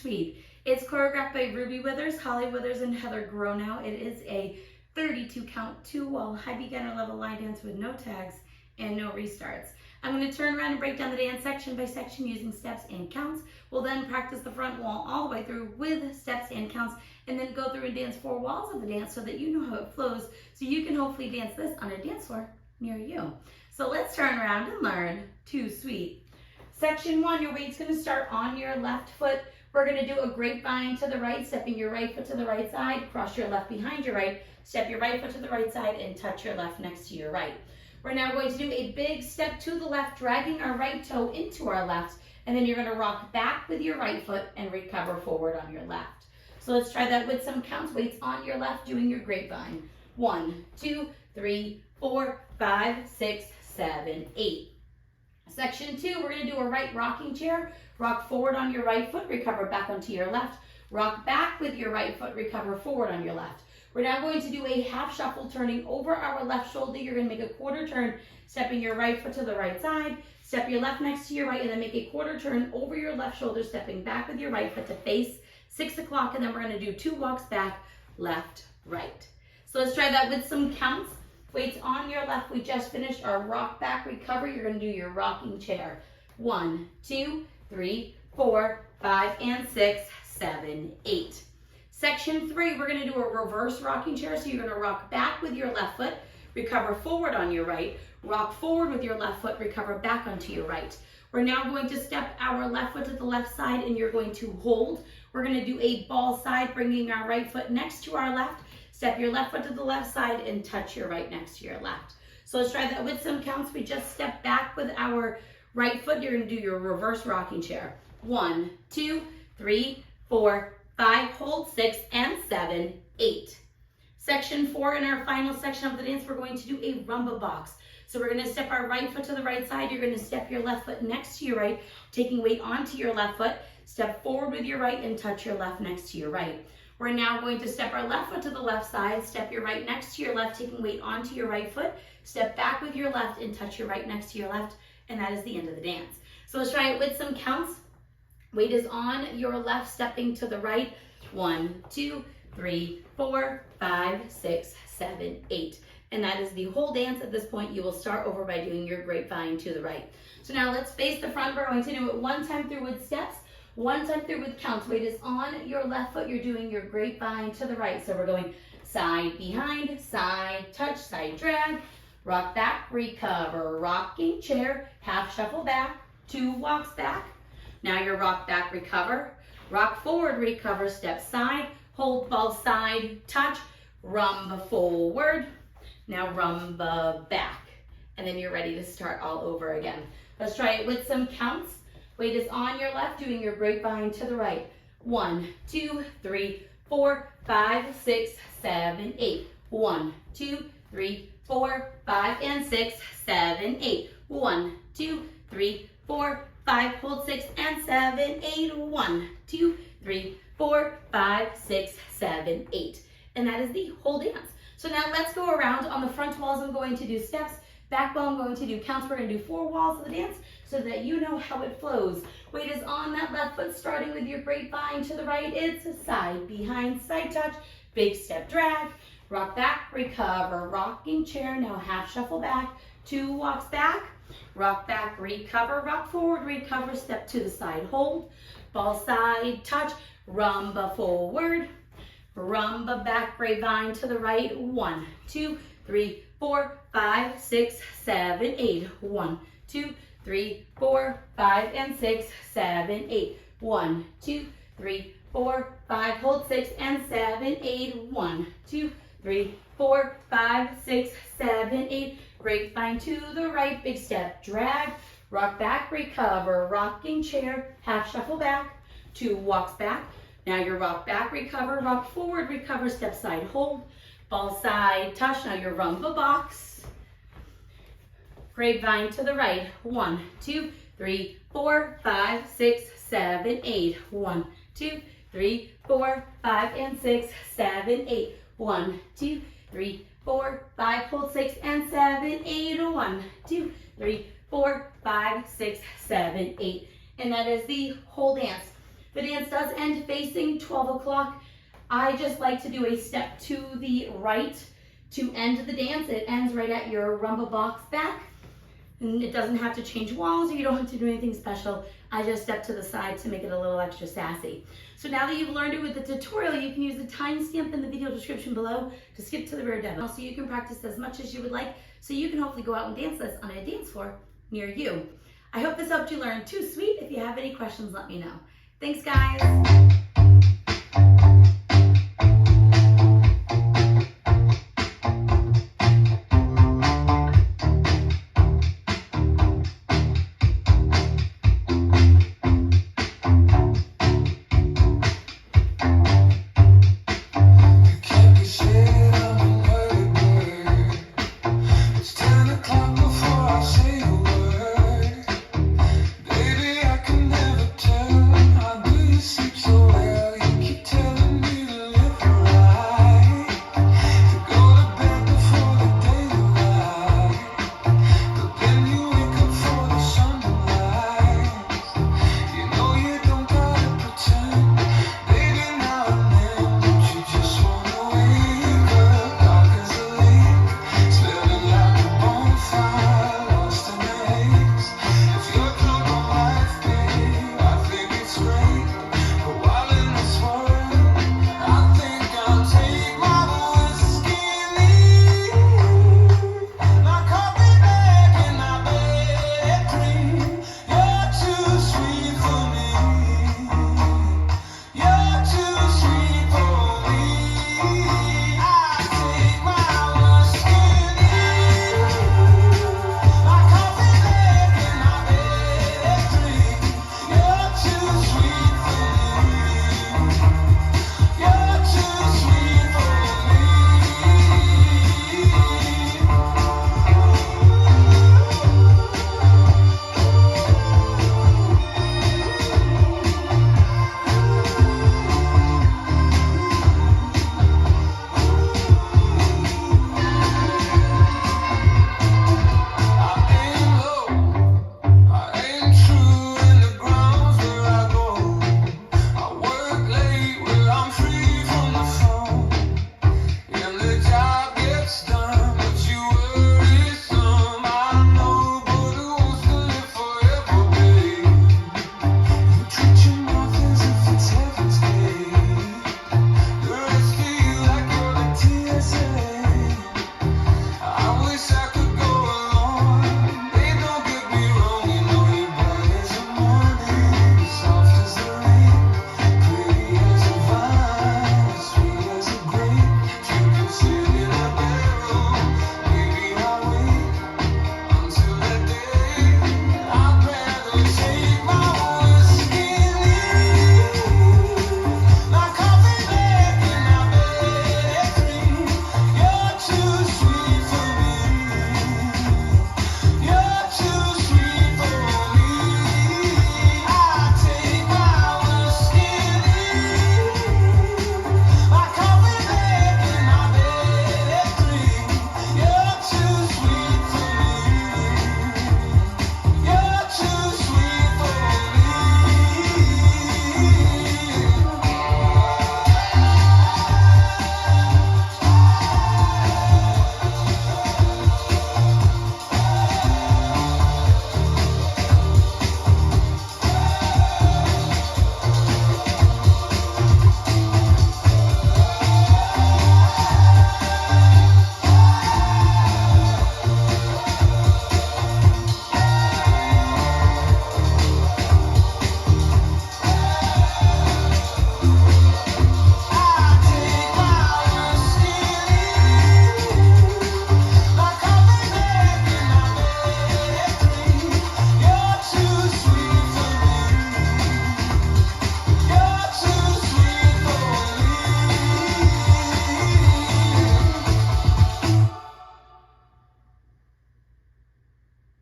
Sweet. It's choreographed by Withers, and Heather Gronow. It is a 32 count 2-wall high beginner level line dance with no tags and no restarts. I'm going to turn around and break down the dance section by section using steps and counts. We'll then practice the front wall all the way through with steps and counts, and then go through and dance 4 walls of the dance so that you know how it flows, so you can hopefully dance this on a dance floor near you. So let's turn around and learn Too Sweet. Section 1, your weight's going to start on your left foot. We're going to do a grapevine to the right, stepping your right foot to the right side, cross your left behind your right, step your right foot to the right side, and touch your left next to your right. We're now going to do a big step to the left, dragging our right toe into our left, and then you're going to rock back with your right foot and recover forward on your left. So let's try that with some counts. Weights on your left, doing your grapevine. 1, 2, 3, 4, 5, 6, 7, 8. Section 2, we're going to do a right rocking chair. Rock forward on your right foot, recover back onto your left. Rock back with your right foot, recover forward on your left. We're now going to do a half shuffle, turning over our left shoulder. You're going to make a quarter turn, stepping your right foot to the right side, step your left next to your right, and then make a quarter turn over your left shoulder, stepping back with your right foot to face 6 o'clock, and then we're going to do 2 walks back, left, right. So let's try that with some counts. Weights on your left. We just finished our rock back recover. You're going to do your rocking chair. 1, 2, 3, 4, 5, and 6, 7, 8. Section 3, we're going to do a reverse rocking chair. So you're going to rock back with your left foot, recover forward on your right, rock forward with your left foot, recover back onto your right. We're now going to step our left foot to the left side, and you're going to hold. We're going to do a ball side, bringing our right foot next to our left, step your left foot to the left side, and touch your right next to your left. So let's try that with some counts. We just step back with our right foot. You're going to do your reverse rocking chair. 1, 2, 3, 4, 5, hold 6, and 7, 8. Section 4, in our final section of the dance, we're going to do a rumba box. So we're going to step our right foot to the right side. You're going to step your left foot next to your right, taking weight onto your left foot. Step forward with your right and touch your left next to your right. We're now going to step our left foot to the left side, step your right next to your left, taking weight onto your right foot. Step back with your left and touch your right next to your left, and that is the end of the dance. So let's try it with some counts. Weight is on your left, stepping to the right. 1, 2, 3, 4, 5, 6, 7, 8. And that is the whole dance. At this point, you will start over by doing your grapevine to the right. So now let's face the front. We're going to do it 1 time through with steps, 1 time through with counts. Weight is on your left foot. You're doing your grapevine to the right. So we're going side behind, side touch, side drag, rock back, recover, rocking chair, half shuffle back, 2 walks back. Now your rock back, recover, rock forward, recover, step side, hold ball side, touch, rumba forward. Now rumba back. And then you're ready to start all over again. Let's try it with some counts. Weight is on your left, doing your grapevine to the right. 1, 2, 3, 4, 5, 6, 7, 8. 1, 2, 3, 4, 5, and 6, 7, 8. 1, 2, 3, 4, 5, hold 6, and 7, 8. 1, 2, 3, 4, 5, 6, 7, 8. And that is the whole dance. So now let's go around. On the front walls, I'm going to do steps. Back wall, I'm going to do counts. We're going to do 4 walls of the dance so that you know how it flows. Weight is on that left foot, starting with your grapevine to the right. It's a side behind, side touch, big step drag, rock back, recover, rocking chair. Now half shuffle back, 2 walks back, rock back, recover, rock forward, recover, step to the side, hold, ball side touch, rumba forward, rumba back, grapevine to the right. 1, 2, 3, 4, 5, 6, 7, 8. 1, 2, 3, 4, 5, and 6, 7, 8. 1, 2, 3, 4, 5, hold 6, and 7, 8. 1, 2, 3, 4, 5, 6, 7, 8. Grapevine to the right, big step, drag, rock back, recover, rocking chair, half shuffle back, 2 walks back. Now your rock back, recover, rock forward, recover, step side, hold, ball side, touch. Now your rumba box. Grapevine to the right. 1, 2, 3, 4, 5, 6, 7, 8. 1, 2, 3, 4, 5, and 6, 7, 8. 1, 2, 3, 4, 5, hold 6, and 7, 8. 1, 2, 3, 4, 5, 6, 7, 8. And that is the whole dance. The dance does end facing 12 o'clock. I just like to do a step to the right to end the dance. It ends right at your rumba box back. And it doesn't have to change walls, or you don't have to do anything special. I just step to the side to make it a little extra sassy. So now that you've learned it with the tutorial, you can use the timestamp in the video description below to skip to the rear demo. So you can practice as much as you would like, so you can hopefully go out and dance this on a dance floor near you. I hope this helped you learn Too Sweet. If you have any questions, let me know. Thanks, guys.